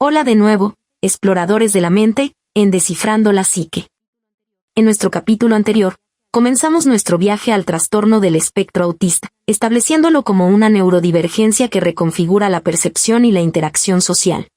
Hola de nuevo, exploradores de la mente, en Descifrando la Psique. En nuestro capítulo anterior, comenzamos nuestro viaje al trastorno del espectro autista, estableciéndolo como una neurodivergencia que reconfigura la percepción y la interacción social.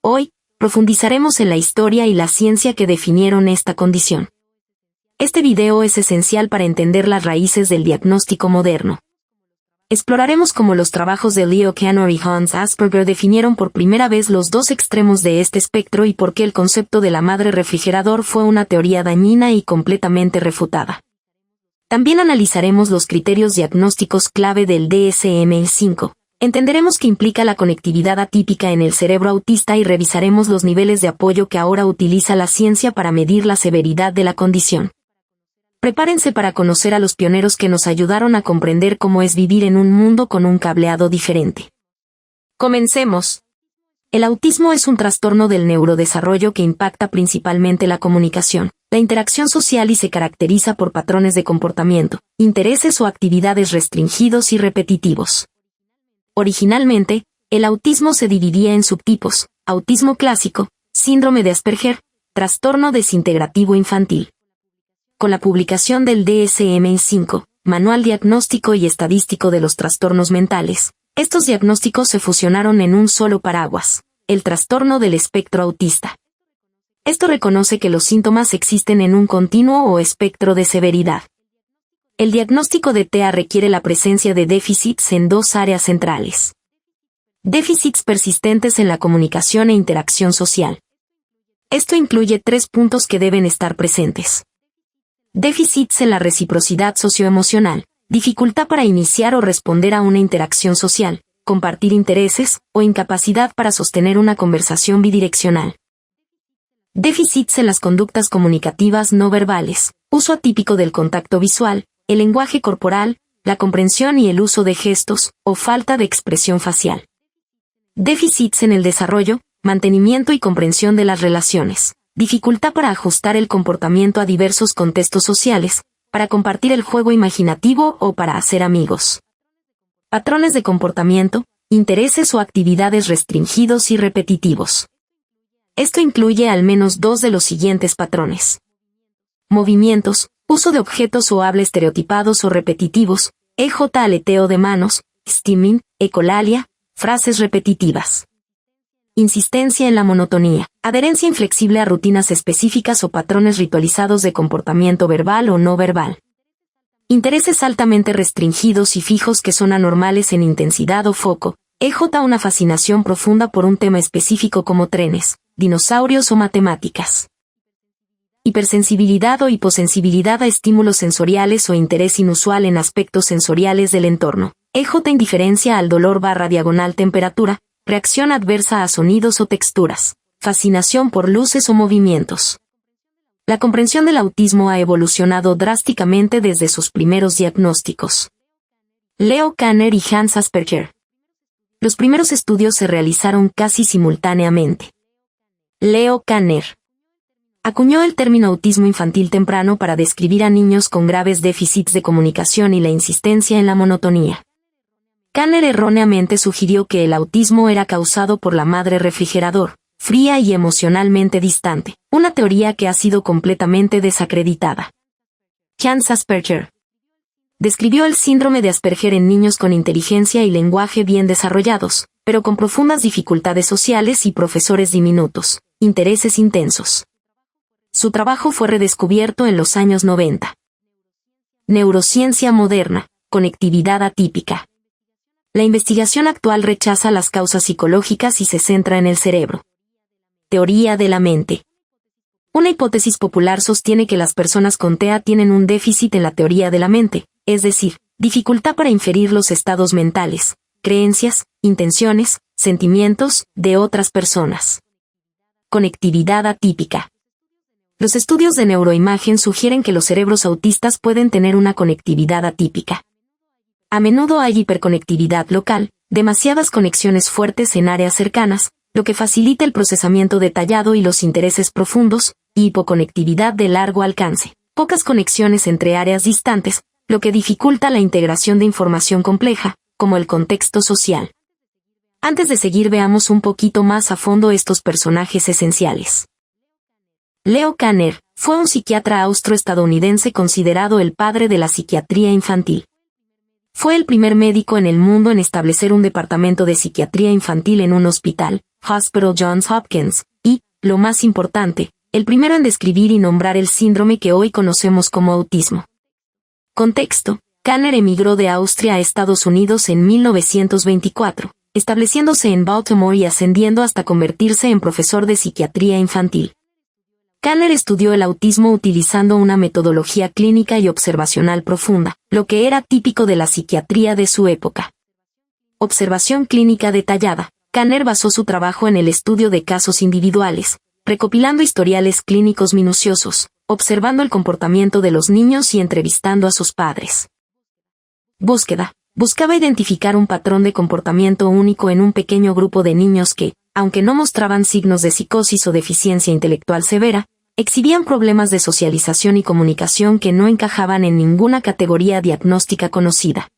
Hoy, profundizaremos en la historia y la ciencia que definieron esta condición. Este video es esencial para entender las raíces del diagnóstico moderno. Exploraremos cómo los trabajos de Leo Kanner y Hans Asperger definieron por primera vez los dos extremos de este espectro y por qué el concepto de la madre refrigerador fue una teoría dañina y completamente refutada. También analizaremos los criterios diagnósticos clave del DSM-5. Entenderemos qué implica la conectividad atípica en el cerebro autista y revisaremos los niveles de apoyo que ahora utiliza la ciencia para medir la severidad de la condición. Prepárense para conocer a los pioneros que nos ayudaron a comprender cómo es vivir en un mundo con un cableado diferente. Comencemos. El autismo es un trastorno del neurodesarrollo que impacta principalmente la comunicación, la interacción social y se caracteriza por patrones de comportamiento, intereses o actividades restringidos y repetitivos. Originalmente, el autismo se dividía en subtipos: autismo clásico, síndrome de Asperger, trastorno desintegrativo infantil. Con la publicación del DSM-5, Manual Diagnóstico y Estadístico de los Trastornos Mentales, estos diagnósticos se fusionaron en un solo paraguas: el trastorno del espectro autista. Esto reconoce que los síntomas existen en un continuo o espectro de severidad. El diagnóstico de TEA requiere la presencia de déficits en dos áreas centrales. Déficits persistentes en la comunicación e interacción social. Esto incluye 3 puntos que deben estar presentes. Déficits en la reciprocidad socioemocional, dificultad para iniciar o responder a una interacción social, compartir intereses, o incapacidad para sostener una conversación bidireccional. Déficits en las conductas comunicativas no verbales, uso atípico del contacto visual, el lenguaje corporal, la comprensión y el uso de gestos, o falta de expresión facial. Déficits en el desarrollo, mantenimiento y comprensión de las relaciones. Dificultad para ajustar el comportamiento a diversos contextos sociales, para compartir el juego imaginativo o para hacer amigos. Patrones de comportamiento, intereses o actividades restringidos y repetitivos. Esto incluye al menos 2 de los siguientes patrones. Movimientos, uso de objetos o habla estereotipados o repetitivos, aleteo de manos, stimming, ecolalia, frases repetitivas. Insistencia en la monotonía, adherencia inflexible a rutinas específicas o patrones ritualizados de comportamiento verbal o no verbal. Intereses altamente restringidos y fijos que son anormales en intensidad o foco, una fascinación profunda por un tema específico como trenes, dinosaurios o matemáticas. Hipersensibilidad o hiposensibilidad a estímulos sensoriales o interés inusual en aspectos sensoriales del entorno. Indiferencia al dolor / temperatura, reacción adversa a sonidos o texturas, fascinación por luces o movimientos. La comprensión del autismo ha evolucionado drásticamente desde sus primeros diagnósticos. Leo Kanner y Hans Asperger. Los primeros estudios se realizaron casi simultáneamente. Leo Kanner acuñó el término autismo infantil temprano para describir a niños con graves déficits de comunicación y la insistencia en la monotonía. Kanner erróneamente sugirió que el autismo era causado por la madre refrigerador, fría y emocionalmente distante, una teoría que ha sido completamente desacreditada. Hans Asperger describió el síndrome de Asperger en niños con inteligencia y lenguaje bien desarrollados, pero con profundas dificultades sociales y profesores diminutos, intereses intensos. Su trabajo fue redescubierto en los años 90. Neurociencia moderna, conectividad atípica. La investigación actual rechaza las causas psicológicas y se centra en el cerebro. Teoría de la mente. Una hipótesis popular sostiene que las personas con TEA tienen un déficit en la teoría de la mente, es decir, dificultad para inferir los estados mentales, creencias, intenciones, sentimientos, de otras personas. Conectividad atípica. Los estudios de neuroimagen sugieren que los cerebros autistas pueden tener una conectividad atípica. A menudo hay hiperconectividad local, demasiadas conexiones fuertes en áreas cercanas, lo que facilita el procesamiento detallado y los intereses profundos, y hipoconectividad de largo alcance, pocas conexiones entre áreas distantes, lo que dificulta la integración de información compleja, como el contexto social. Antes de seguir, veamos un poquito más a fondo estos personajes esenciales. Leo Kanner fue un psiquiatra austro-estadounidense considerado el padre de la psiquiatría infantil. Fue el primer médico en el mundo en establecer un departamento de psiquiatría infantil en un hospital, Hospital Johns Hopkins, y, lo más importante, el primero en describir y nombrar el síndrome que hoy conocemos como autismo. Contexto: Kanner emigró de Austria a Estados Unidos en 1924, estableciéndose en Baltimore y ascendiendo hasta convertirse en profesor de psiquiatría infantil. Kanner estudió el autismo utilizando una metodología clínica y observacional profunda, lo que era típico de la psiquiatría de su época. Observación clínica detallada. Kanner basó su trabajo en el estudio de casos individuales, recopilando historiales clínicos minuciosos, observando el comportamiento de los niños y entrevistando a sus padres. Búsqueda. Buscaba identificar un patrón de comportamiento único en un pequeño grupo de niños que, aunque no mostraban signos de psicosis o deficiencia intelectual severa, exhibían problemas de socialización y comunicación que no encajaban en ninguna categoría diagnóstica conocida.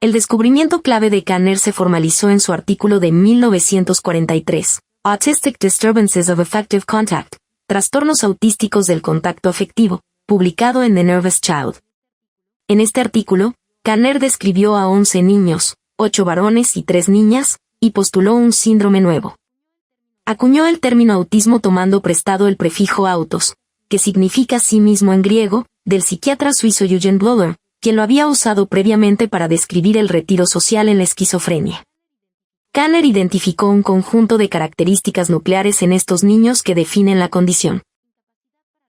El descubrimiento clave de Kanner se formalizó en su artículo de 1943, Autistic Disturbances of Affective Contact, Trastornos autísticos del contacto afectivo, publicado en The Nervous Child. En este artículo, Kanner describió a 11 niños, 8 varones y 3 niñas, y postuló un síndrome nuevo. Acuñó el término autismo tomando prestado el prefijo autos, que significa sí mismo en griego, del psiquiatra suizo Eugen Bleuler, quien lo había usado previamente para describir el retiro social en la esquizofrenia. Kanner identificó un conjunto de características nucleares en estos niños que definen la condición.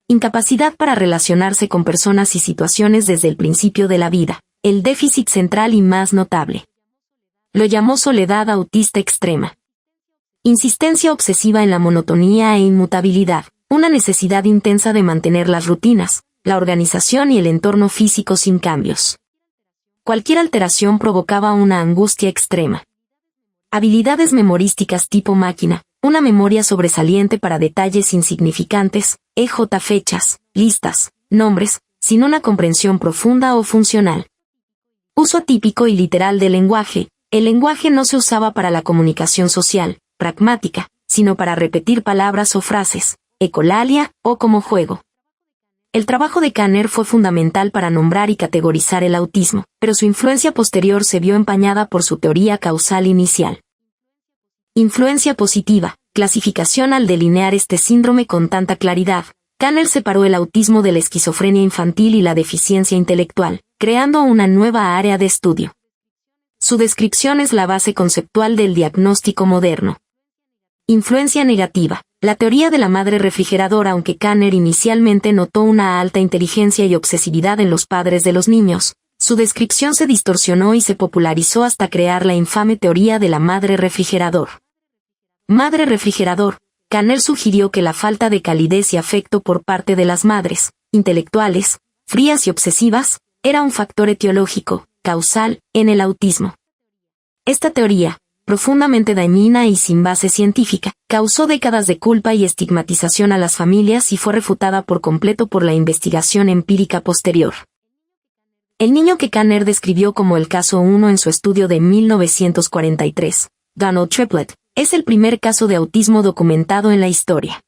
Incapacidad para relacionarse con personas y situaciones desde el principio de la vida, el déficit central y más notable. Lo llamó soledad autista extrema. Insistencia obsesiva en la monotonía e inmutabilidad, una necesidad intensa de mantener las rutinas, la organización y el entorno físico sin cambios. Cualquier alteración provocaba una angustia extrema. Habilidades memorísticas tipo máquina, una memoria sobresaliente para detalles insignificantes, fechas, listas, nombres, sin una comprensión profunda o funcional. Uso atípico y literal del lenguaje. El lenguaje no se usaba para la comunicación social, pragmática, sino para repetir palabras o frases, ecolalia, o como juego. El trabajo de Kanner fue fundamental para nombrar y categorizar el autismo, pero su influencia posterior se vio empañada por su teoría causal inicial. Influencia positiva, clasificación. Al delinear este síndrome con tanta claridad, Kanner separó el autismo de la esquizofrenia infantil y la deficiencia intelectual, creando una nueva área de estudio. Su descripción es la base conceptual del diagnóstico moderno. Influencia negativa. La teoría de la madre refrigeradora. Aunque Kanner inicialmente notó una alta inteligencia y obsesividad en los padres de los niños, su descripción se distorsionó y se popularizó hasta crear la infame teoría de la madre refrigerador. Madre refrigerador. Kanner sugirió que la falta de calidez y afecto por parte de las madres, intelectuales, frías y obsesivas, era un factor etiológico, causal, en el autismo. Esta teoría, profundamente dañina y sin base científica, causó décadas de culpa y estigmatización a las familias y fue refutada por completo por la investigación empírica posterior. El niño que Kanner describió como el caso 1 en su estudio de 1943, Donald Triplett, es el primer caso de autismo documentado en la historia.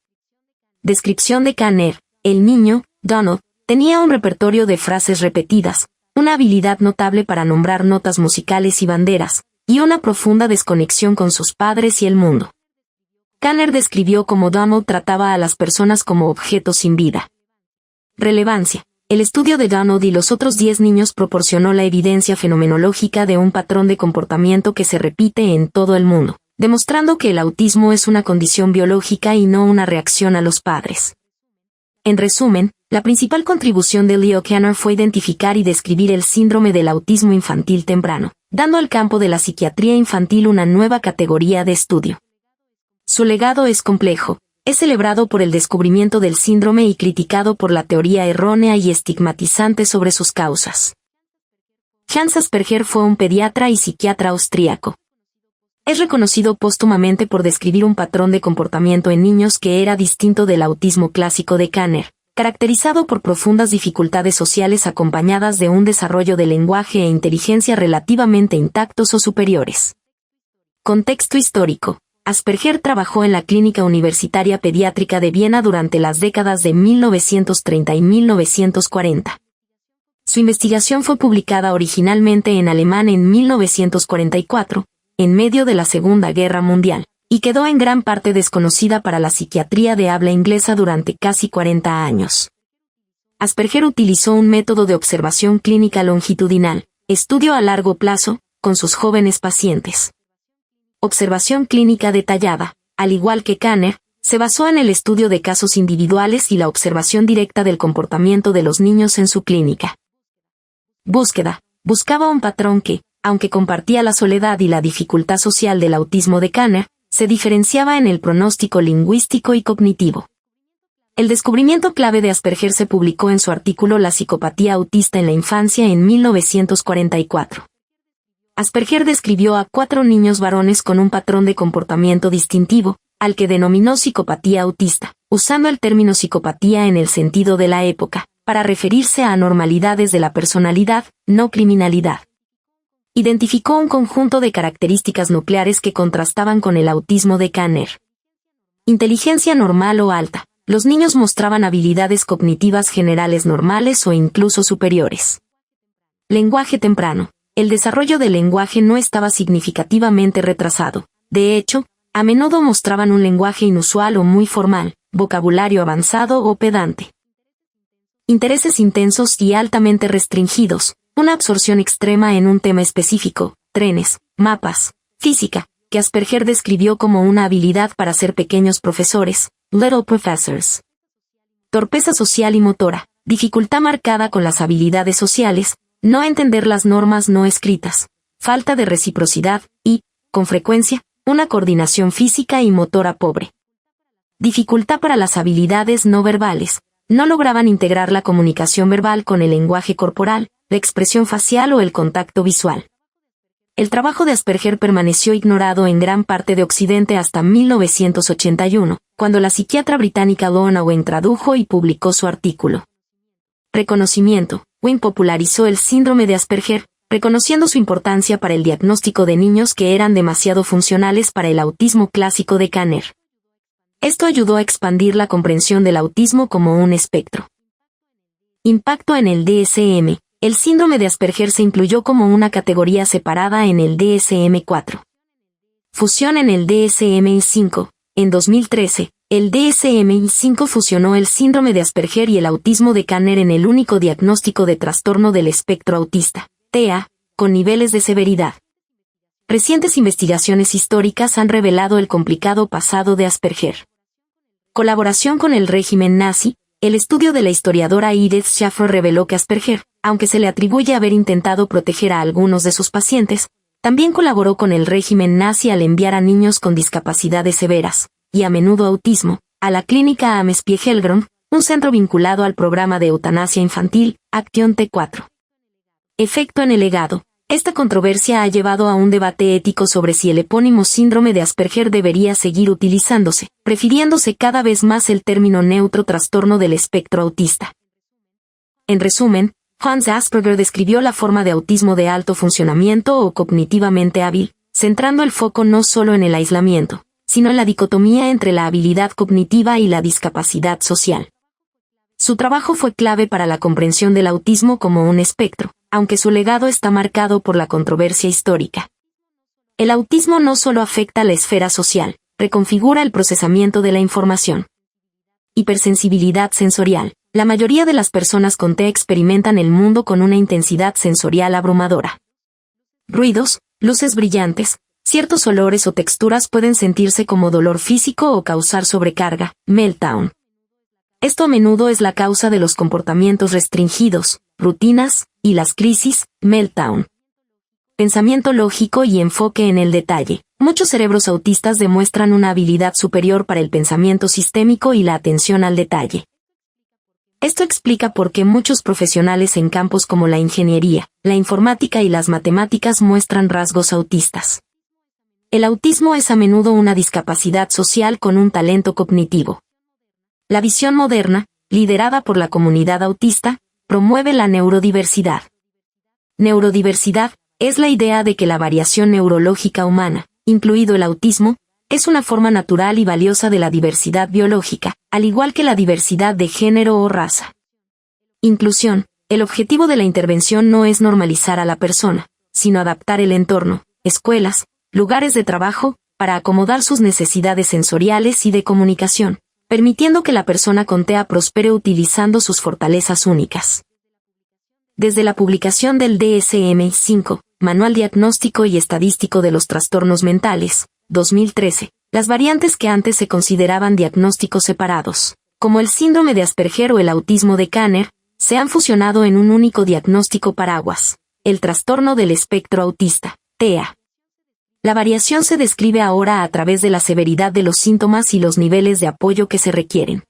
Descripción de Kanner: el niño, Donald, tenía un repertorio de frases repetidas, una habilidad notable para nombrar notas musicales y banderas, y una profunda desconexión con sus padres y el mundo. Kanner describió cómo Donald trataba a las personas como objetos sin vida. Relevancia. El estudio de Donald y los otros 10 niños proporcionó la evidencia fenomenológica de un patrón de comportamiento que se repite en todo el mundo, demostrando que el autismo es una condición biológica y no una reacción a los padres. En resumen, la principal contribución de Leo Kanner fue identificar y describir el síndrome del autismo infantil temprano, dando al campo de la psiquiatría infantil una nueva categoría de estudio. Su legado es complejo, es celebrado por el descubrimiento del síndrome y criticado por la teoría errónea y estigmatizante sobre sus causas. Hans Asperger fue un pediatra y psiquiatra austríaco. Es reconocido póstumamente por describir un patrón de comportamiento en niños que era distinto del autismo clásico de Kanner, caracterizado por profundas dificultades sociales acompañadas de un desarrollo del lenguaje e inteligencia relativamente intactos o superiores. Contexto histórico. Asperger trabajó en la Clínica Universitaria Pediátrica de Viena durante las décadas de 1930 y 1940. Su investigación fue publicada originalmente en alemán en 1944, en medio de la Segunda Guerra Mundial, y quedó en gran parte desconocida para la psiquiatría de habla inglesa durante casi 40 años. Asperger utilizó un método de observación clínica longitudinal, estudio a largo plazo, con sus jóvenes pacientes. Observación clínica detallada, al igual que Kanner, se basó en el estudio de casos individuales y la observación directa del comportamiento de los niños en su clínica. Búsqueda. Buscaba un patrón que, aunque compartía la soledad y la dificultad social del autismo de Kanner, se diferenciaba en el pronóstico lingüístico y cognitivo. El descubrimiento clave de Asperger se publicó en su artículo La psicopatía autista en la infancia en 1944. Asperger describió a 4 niños varones con un patrón de comportamiento distintivo, al que denominó psicopatía autista, usando el término psicopatía en el sentido de la época, para referirse a anormalidades de la personalidad, no criminalidad. Identificó un conjunto de características nucleares que contrastaban con el autismo de Kanner. Inteligencia normal o alta. Los niños mostraban habilidades cognitivas generales normales o incluso superiores. Lenguaje temprano. El desarrollo del lenguaje no estaba significativamente retrasado. De hecho, a menudo mostraban un lenguaje inusual o muy formal, vocabulario avanzado o pedante. Intereses intensos y altamente restringidos, una absorción extrema en un tema específico, trenes, mapas, física, que Asperger describió como una habilidad para ser pequeños profesores, little professors. Torpeza social y motora, dificultad marcada con las habilidades sociales, no entender las normas no escritas, falta de reciprocidad y, con frecuencia, una coordinación física y motora pobre. Dificultad para las habilidades no verbales, no lograban integrar la comunicación verbal con el lenguaje corporal, la expresión facial o el contacto visual. El trabajo de Asperger permaneció ignorado en gran parte de Occidente hasta 1981, cuando la psiquiatra británica Lorna Wayne tradujo y publicó su artículo. Reconocimiento. Wayne popularizó el síndrome de Asperger, reconociendo su importancia para el diagnóstico de niños que eran demasiado funcionales para el autismo clásico de Kanner. Esto ayudó a expandir la comprensión del autismo como un espectro. Impacto en el DSM. El síndrome de Asperger se incluyó como una categoría separada en el DSM-4. Fusión en el DSM-5. En 2013, el DSM-5 fusionó el síndrome de Asperger y el autismo de Kanner en el único diagnóstico de trastorno del espectro autista, TEA, con niveles de severidad. Recientes investigaciones históricas han revelado el complicado pasado de Asperger. Colaboración con el régimen nazi. El estudio de la historiadora Edith Schaeffer reveló que Asperger, aunque se le atribuye haber intentado proteger a algunos de sus pacientes, también colaboró con el régimen nazi al enviar a niños con discapacidades severas, y a menudo autismo, a la clínica Ames-Piegelgrund, un centro vinculado al programa de eutanasia infantil, Action T4. Efecto en el legado. Esta controversia ha llevado a un debate ético sobre si el epónimo síndrome de Asperger debería seguir utilizándose, prefiriéndose cada vez más el término neutro trastorno del espectro autista. En resumen, Hans Asperger describió la forma de autismo de alto funcionamiento o cognitivamente hábil, centrando el foco no solo en el aislamiento, sino en la dicotomía entre la habilidad cognitiva y la discapacidad social. Su trabajo fue clave para la comprensión del autismo como un espectro, aunque su legado está marcado por la controversia histórica. El autismo no solo afecta la esfera social, reconfigura el procesamiento de la información. Hipersensibilidad sensorial. La mayoría de las personas con TEA experimentan el mundo con una intensidad sensorial abrumadora. Ruidos, luces brillantes, ciertos olores o texturas pueden sentirse como dolor físico o causar sobrecarga, meltdown. Esto a menudo es la causa de los comportamientos restringidos, rutinas, y las crisis, meltdown. Pensamiento lógico y enfoque en el detalle. Muchos cerebros autistas demuestran una habilidad superior para el pensamiento sistémico y la atención al detalle. Esto explica por qué muchos profesionales en campos como la ingeniería, la informática y las matemáticas muestran rasgos autistas. El autismo es a menudo una discapacidad social con un talento cognitivo. La visión moderna, liderada por la comunidad autista, promueve la neurodiversidad. Neurodiversidad es la idea de que la variación neurológica humana, incluido el autismo, es una forma natural y valiosa de la diversidad biológica, al igual que la diversidad de género o raza. Inclusión. El objetivo de la intervención no es normalizar a la persona, sino adaptar el entorno, escuelas, lugares de trabajo, para acomodar sus necesidades sensoriales y de comunicación, permitiendo que la persona con TEA prospere utilizando sus fortalezas únicas. Desde la publicación del DSM-5, Manual Diagnóstico y Estadístico de los Trastornos Mentales, 2013, las variantes que antes se consideraban diagnósticos separados, como el síndrome de Asperger o el autismo de Kanner, se han fusionado en un único diagnóstico paraguas, el trastorno del espectro autista, TEA. La variación se describe ahora a través de la severidad de los síntomas y los niveles de apoyo que se requieren.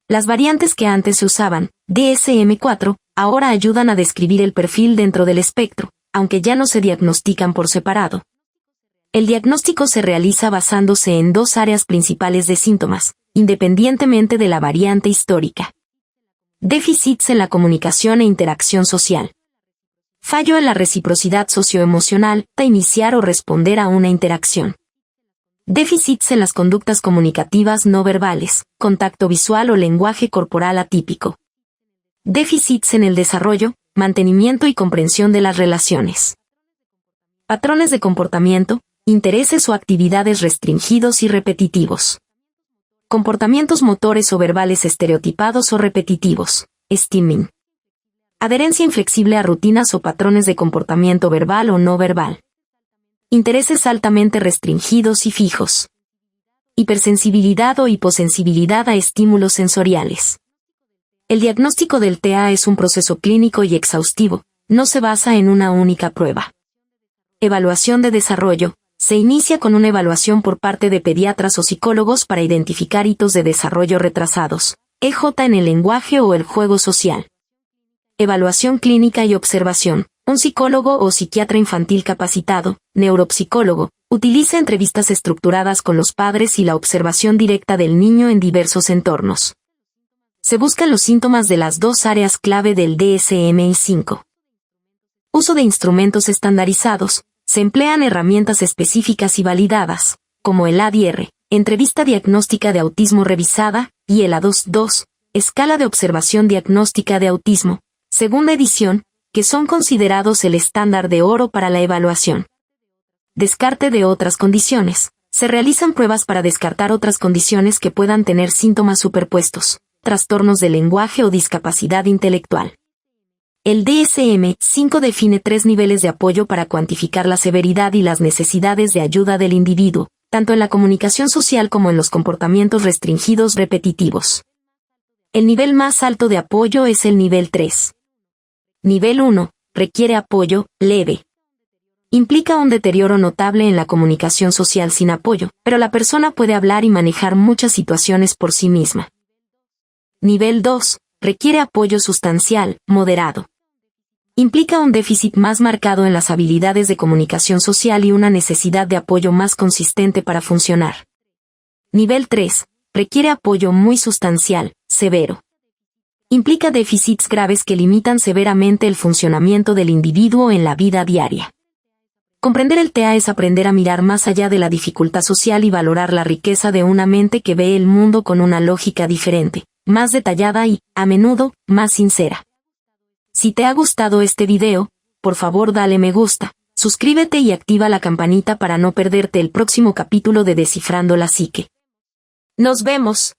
Las variantes que antes se usaban, DSM-4, ahora ayudan a describir el perfil dentro del espectro, aunque ya no se diagnostican por separado. El diagnóstico se realiza basándose en dos áreas principales de síntomas, independientemente de la variante histórica. Déficits en la comunicación e interacción social. Fallo en la reciprocidad socioemocional, para iniciar o responder a una interacción. Déficits en las conductas comunicativas no verbales, contacto visual o lenguaje corporal atípico. Déficits en el desarrollo, mantenimiento y comprensión de las relaciones. Patrones de comportamiento, intereses o actividades restringidos y repetitivos. Comportamientos motores o verbales estereotipados o repetitivos, stimming. Adherencia inflexible a rutinas o patrones de comportamiento verbal o no verbal. Intereses altamente restringidos y fijos. Hipersensibilidad o hiposensibilidad a estímulos sensoriales. El diagnóstico del TEA es un proceso clínico y exhaustivo, no se basa en una única prueba. Evaluación de desarrollo. Se inicia con una evaluación por parte de pediatras o psicólogos para identificar hitos de desarrollo retrasados, EJ en el lenguaje o el juego social. Evaluación clínica y observación. Un psicólogo o psiquiatra infantil capacitado, neuropsicólogo, utiliza entrevistas estructuradas con los padres y la observación directa del niño en diversos entornos. Se buscan los síntomas de las dos áreas clave del DSM-5. Uso de instrumentos estandarizados. Se emplean herramientas específicas y validadas, como el ADR, Entrevista Diagnóstica de Autismo Revisada, y el A2-2, Escala de Observación Diagnóstica de Autismo, segunda edición, que son considerados el estándar de oro para la evaluación. Descarte de otras condiciones. Se realizan pruebas para descartar otras condiciones que puedan tener síntomas superpuestos, trastornos del lenguaje o discapacidad intelectual. El DSM-5 define 3 niveles de apoyo para cuantificar la severidad y las necesidades de ayuda del individuo, tanto en la comunicación social como en los comportamientos restringidos repetitivos. El nivel más alto de apoyo es el nivel 3. Nivel 1, requiere apoyo, leve. Implica un deterioro notable en la comunicación social sin apoyo, pero la persona puede hablar y manejar muchas situaciones por sí misma. Nivel 2, requiere apoyo sustancial, moderado. Implica un déficit más marcado en las habilidades de comunicación social y una necesidad de apoyo más consistente para funcionar. Nivel 3, requiere apoyo muy sustancial, severo. Implica déficits graves que limitan severamente el funcionamiento del individuo en la vida diaria. Comprender el TEA es aprender a mirar más allá de la dificultad social y valorar la riqueza de una mente que ve el mundo con una lógica diferente, más detallada y, a menudo, más sincera. Si te ha gustado este video, por favor dale me gusta, suscríbete y activa la campanita para no perderte el próximo capítulo de Descifrando la Psique. ¡Nos vemos!